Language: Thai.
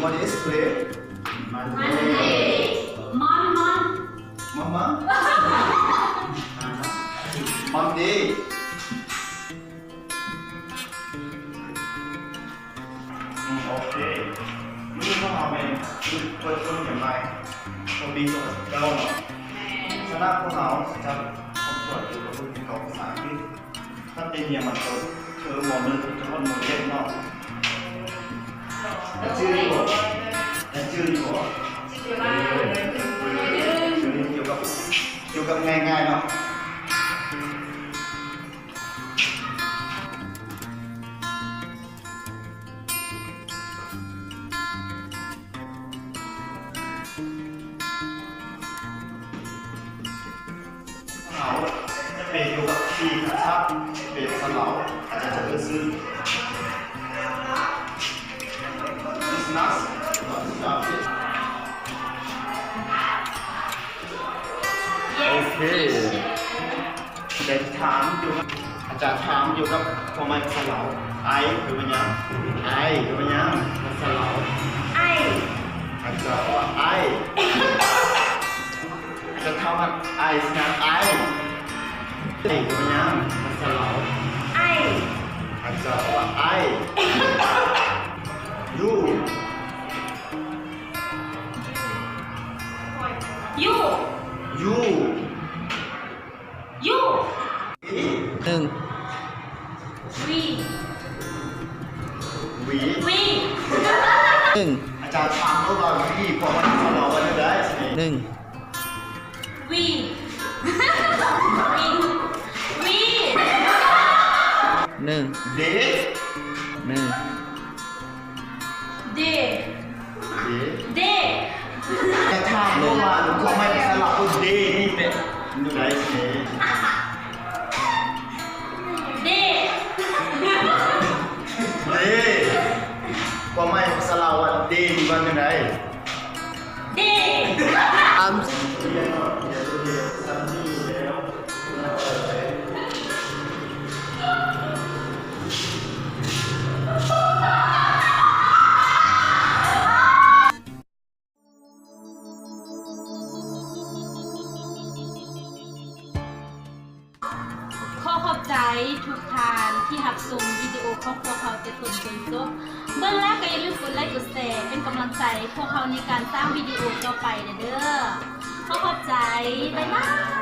What is today? Monday. Mama? Monday. โอเคนี่ต้องเอาไปเปิดต้นอย่างไรตัวปีตัวเก้าเนาะสำหรับพวกเราจะผมตรวจอยู่กับผู้ที่เขาภาษาที่ถ้าเป็นเรียนมันก็คือหมอมือทุกคนหมดเย็นเนาะแต่ชื่อดีกว่าแต่ชื่อดีกว่าชื่อเกี่ยวกับง่ายๆเนาะเขาจะเป็นเกี่ยวกับที่ครับเป็นสลาวอาจจะจะซื้อ business โอเคเด็กถามอยู่อาจารย์ถามอยู่กับทำไมสลาวไอคือมันยังไอคือมันยังสลาวไออาจารย์ว่าไอจะทำว่าไอสนามไอคือมันยังสลาวไออาจารย์ว่าไอยูหนึ่งวีหนึ่งอาจารย์ถามเราวีพอมันสลาวกันได้หนึ่งวีหนึ่งเดหนึ่งเดแต่ถามเราว่าหนูทำไมสลาวเดนี่เป็นหนูได้สิว่าไม่สลาวันดีวันยังไงดีขอขอบใจทุกท่านที่รับชมวิดีโอของพวกเขาแต่ต้นจนจบเบื้องแรกก็อย่าลืมกดไลค์กดแชร์เป็นกำลังใจพวกเขาในการสร้างวิดีโอต่อไปเด้อขอขอบใจบ๊ายบาย